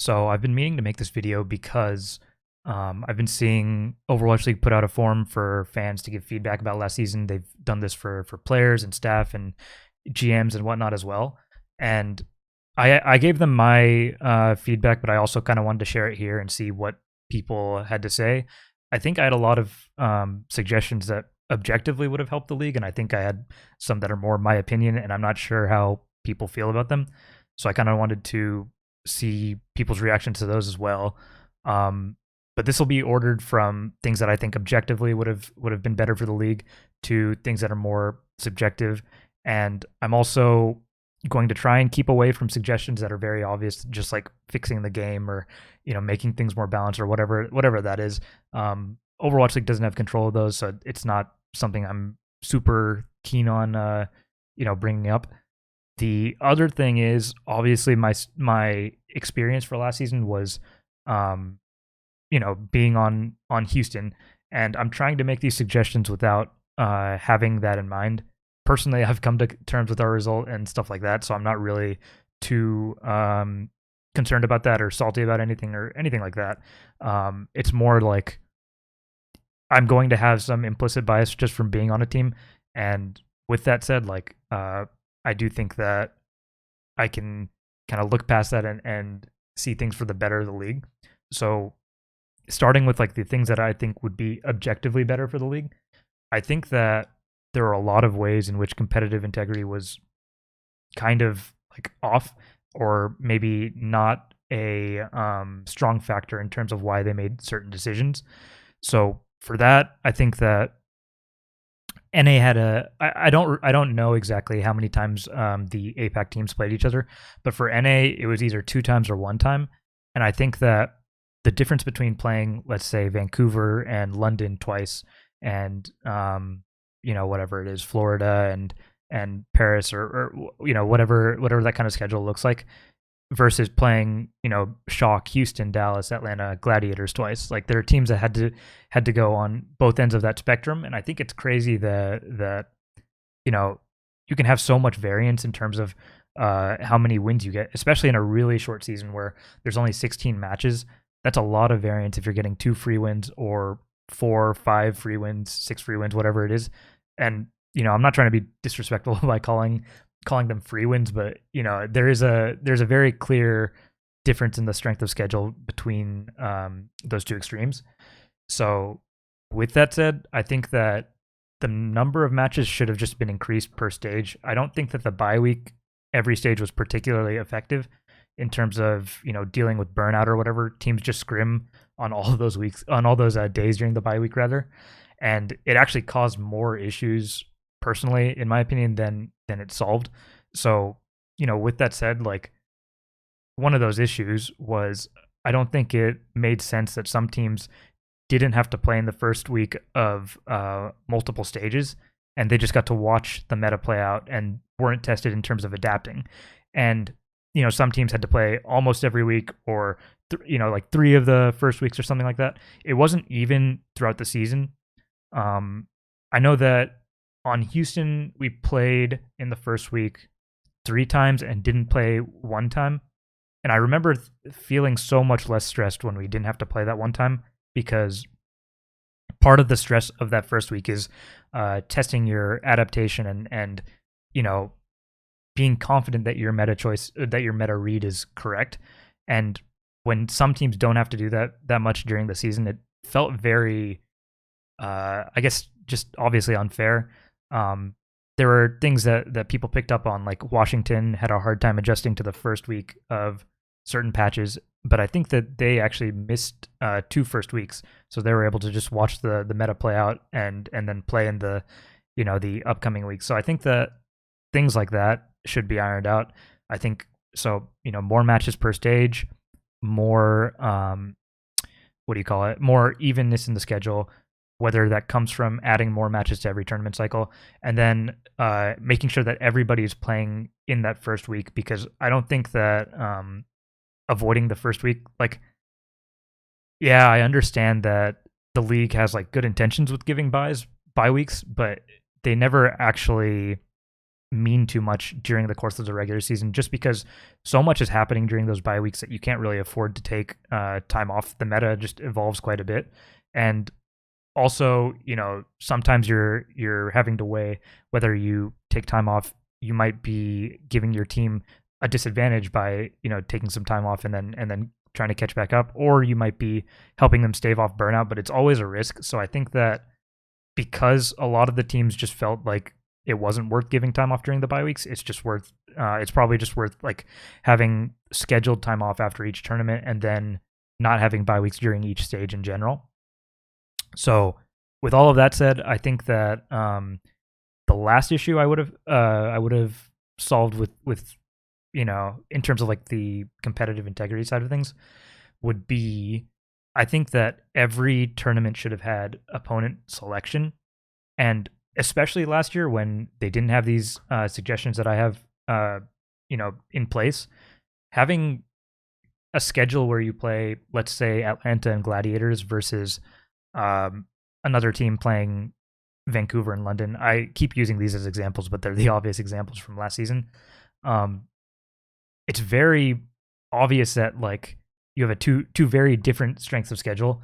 So I've been meaning to make this video because I've been seeing Overwatch League put out a forum for fans to give feedback about last season. They've done this for players and staff and GMs and whatnot as well. And I gave them my feedback, but I also kind of wanted to share it here and see what people had to say. I think I had a lot of suggestions that objectively would have helped the league, and I think I had some that are more my opinion, and I'm not sure how people feel about them. So I kind of wanted to see people's reactions to those as well. But this will be ordered from things that I think objectively would have been better for the league to things that are more subjective. And I'm also going to try and keep away from suggestions that are very obvious, just like fixing the game or making things more balanced or whatever that is. Overwatch League doesn't have control of those, so it's not something I'm super keen on bringing up. The other thing is obviously my experience for last season was being on Houston, and I'm trying to make these suggestions without having that in mind. Personally, I've come to terms with our result and stuff like that, so I'm not really too concerned about that or salty about anything like that. It's more like I'm going to have some implicit bias just from being on a team, and with that said, like I do think that I can kind of look past that and see things for the better of the league. So starting with like the things that I think would be objectively better for the league, I think that there are a lot of ways in which competitive integrity was kind of like off, or maybe not a strong factor in terms of why they made certain decisions. So for that, I think that NA had I don't know exactly how many times the APAC teams played each other, but for NA it was either 2 times or 1 time, and I think that the difference between playing, let's say, Vancouver and London twice, and whatever it is, Florida and Paris, or whatever that kind of schedule looks like, versus playing Shock, Houston, Dallas, Atlanta, Gladiators twice. Like, there are teams that had to go on both ends of that spectrum, and I think it's crazy that you can have so much variance in terms of how many wins you get, especially in a really short season where there's only 16 matches. That's a lot of variance if you're getting 2 free wins or 4, 5 free wins, 6 free wins, whatever it is. And I'm not trying to be disrespectful by calling them free wins, but there's a very clear difference in the strength of schedule between those two extremes. So with that said, I think that the number of matches should have just been increased per stage. I don't think that the bye week every stage was particularly effective in terms of dealing with burnout or whatever. Teams just scrim on all of those weeks, on all those days during the bye week rather, and it actually caused more issues personally, in my opinion, than it solved. So with that said, like, one of those issues was, I don't think it made sense that some teams didn't have to play in the first week of multiple stages, and they just got to watch the meta play out and weren't tested in terms of adapting. And some teams had to play almost every week, or like 3 of the first weeks or something like that. It wasn't even throughout the season. I know that on Houston, we played in the first week 3 times and didn't play 1 time. And I remember feeling so much less stressed when we didn't have to play that 1 time, because part of the stress of that first week is testing your adaptation and being confident that your meta read is correct. And when some teams don't have to do that much during the season, it felt very, I guess, just obviously unfair. There were things that people picked up on, like Washington had a hard time adjusting to the first week of certain patches, but I think that they actually missed 2 first weeks, so they were able to just watch the meta play out and then play in the the upcoming weeks. So I think that things like that should be ironed out. I think so. More matches per stage, more more evenness in the schedule, whether that comes from adding more matches to every tournament cycle, and then making sure that everybody is playing in that first week, because I don't think that avoiding the first week, like, yeah, I understand that the league has like good intentions with giving bye weeks, but they never actually mean too much during the course of the regular season, just because so much is happening during those bye weeks that you can't really afford to take time off. The meta just evolves quite a bit, and also, sometimes you're having to weigh whether you take time off. You might be giving your team a disadvantage by taking some time off and then trying to catch back up, or you might be helping them stave off burnout. But it's always a risk. So I think that because a lot of the teams just felt like it wasn't worth giving time off during the bye weeks, it's just worth. It's probably just worth like having scheduled time off after each tournament and then not having bye weeks during each stage in general. So, with all of that said, I think that the last issue I would have solved with in terms of like the competitive integrity side of things would be, I think that every tournament should have had opponent selection, and especially last year when they didn't have these suggestions that I have in place, having a schedule where you play, let's say, Atlanta and Gladiators versus another team playing Vancouver and London. I keep using these as examples, but they're the obvious examples from last season. It's very obvious that like you have a two very different strengths of schedule,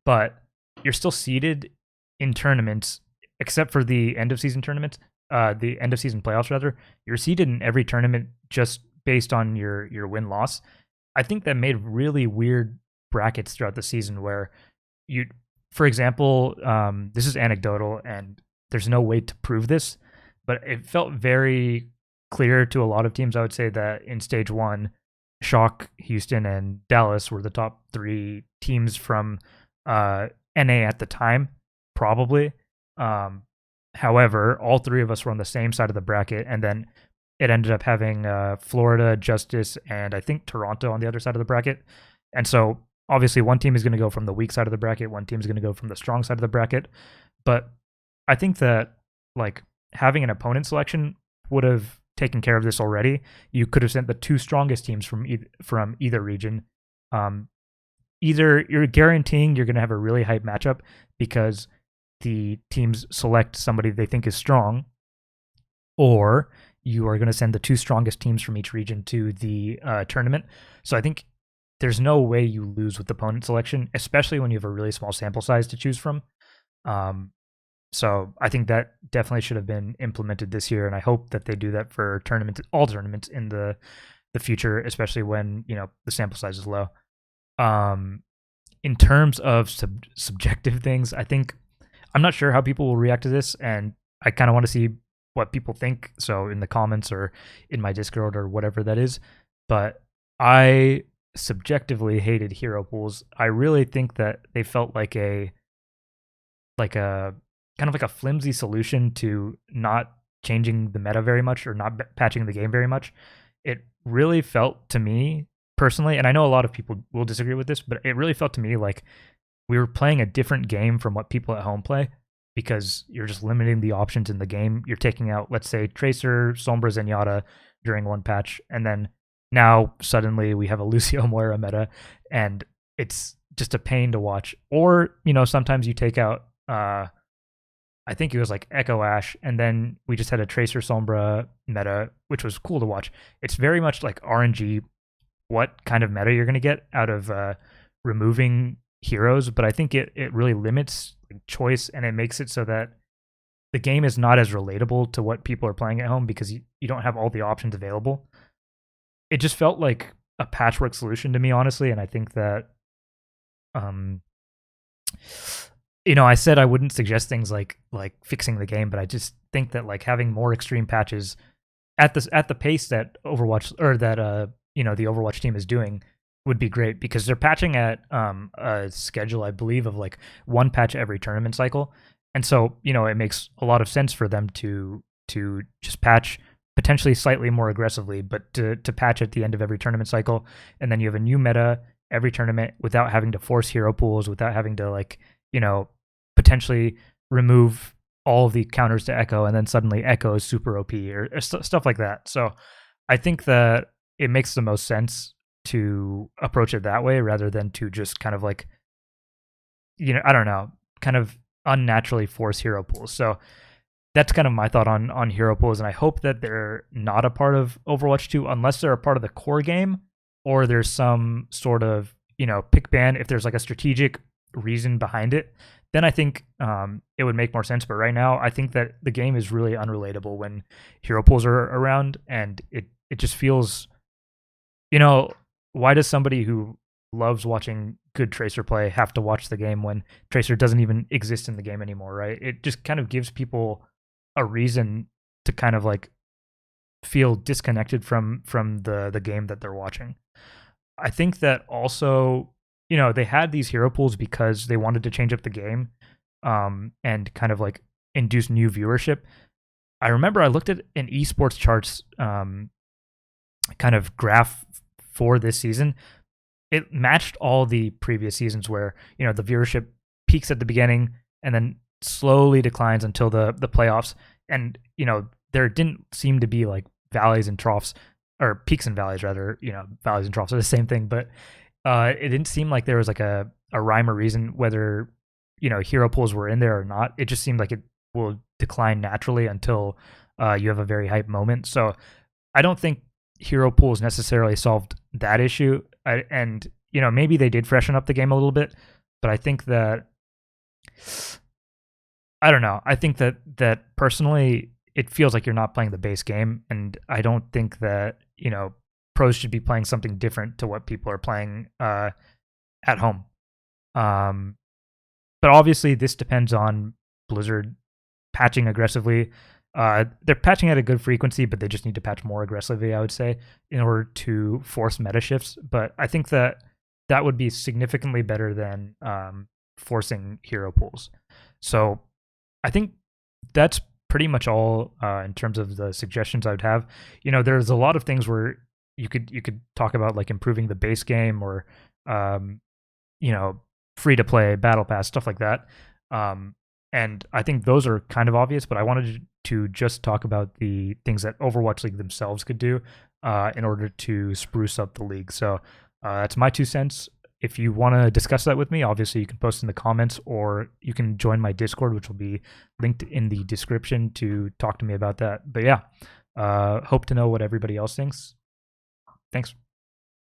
but you're still seeded in tournaments, except for the end of season tournaments, the end of season playoffs rather. You're seeded in every tournament just based on your win loss. I think that made really weird brackets throughout the season where you, for example, this is anecdotal and there's no way to prove this, but it felt very clear to a lot of teams. I would say that in stage one, Shock, Houston, and Dallas were the top three teams from NA at the time, probably. However, all three of us were on the same side of the bracket, and then it ended up having Florida, Justice, and I think Toronto on the other side of the bracket. And so obviously one team is going to go from the weak side of the bracket, one team is going to go from the strong side of the bracket. But I think that like having an opponent selection would have taken care of this already. You could have sent the two strongest teams from either region. Either you're guaranteeing you're going to have a really hype matchup because the teams select somebody they think is strong, or you are going to send the two strongest teams from each region to the tournament. So I think there's no way you lose with opponent selection, especially when you have a really small sample size to choose from. So I think that definitely should have been implemented this year, and I hope that they do that for all tournaments in the future, especially when the sample size is low. In terms of subjective things, I think I'm not sure how people will react to this, and I kind of want to see what people think. So in the comments or in my Discord or whatever that is, but I subjectively hated hero pools. I really think that they felt like a kind of like a flimsy solution to not changing the meta very much or not patching the game very much. It really felt to me personally, and I know a lot of people will disagree with this, but it really felt to me like we were playing a different game from what people at home play, because you're just limiting the options in the game. You're taking out, let's say, Tracer, Sombra, Zenyatta during one patch, and then now suddenly we have a Lucio Moira meta, and it's just a pain to watch. Or, sometimes you take out, I think it was like Echo Ash, and then we just had a Tracer Sombra meta, which was cool to watch. It's very much like RNG, what kind of meta you're going to get out of removing heroes, but I think it really limits choice, and it makes it so that the game is not as relatable to what people are playing at home because you don't have all the options available. It just felt like a patchwork solution to me, honestly, and I think that I said I wouldn't suggest things like fixing the game, but I just think that like having more extreme patches at the pace that Overwatch or that the Overwatch team is doing would be great, because they're patching at a schedule, I believe, of like one patch every tournament cycle. And so, it makes a lot of sense for them to just patch potentially slightly more aggressively, but to patch at the end of every tournament cycle. And then you have a new meta every tournament without having to force hero pools, without having to potentially remove all of the counters to Echo, and then suddenly Echo is super OP or stuff like that. So I think that it makes the most sense to approach it that way rather than to just kind of like, I don't know, kind of unnaturally force hero pools. So that's kind of my thought on hero pools, and I hope that they're not a part of Overwatch 2 unless they're a part of the core game, or there's some sort of pick ban. If there's like a strategic reason behind it, then I think it would make more sense. But right now, I think that the game is really unrelatable when hero pools are around, and it just feels, why does somebody who loves watching good Tracer play have to watch the game when Tracer doesn't even exist in the game anymore, right? It just kind of gives people a reason to kind of like feel disconnected from the game that they're watching. I think that also, they had these hero pools because they wanted to change up the game, and kind of like induce new viewership. I remember I looked at an esports charts kind of graph for this season. It matched all the previous seasons where the viewership peaks at the beginning and then slowly declines until the playoffs. And there didn't seem to be like valleys and troughs, or peaks and valleys rather. Valleys and troughs are the same thing, but it didn't seem like there was like a rhyme or reason whether hero pools were in there or not. It just seemed like it will decline naturally until you have a very hype moment. So I don't think hero pools necessarily solved that issue. And maybe they did freshen up the game a little bit, but I think that, I don't know. I think that personally, it feels like you're not playing the base game, and I don't think that pros should be playing something different to what people are playing at home. But obviously, this depends on Blizzard patching aggressively. They're patching at a good frequency, but they just need to patch more aggressively, I would say, in order to force meta shifts. But I think that would be significantly better than forcing hero pools. So I think that's pretty much all in terms of the suggestions I would have. There's a lot of things where you could talk about, like improving the base game, or free to play, battle pass, stuff like that. And I think those are kind of obvious, but I wanted to just talk about the things that Overwatch League themselves could do in order to spruce up the league. So that's my 2 cents. If you want to discuss that with me, obviously you can post in the comments, or you can join my Discord, which will be linked in the description, to talk to me about that. But yeah, hope to know what everybody else thinks. Thanks.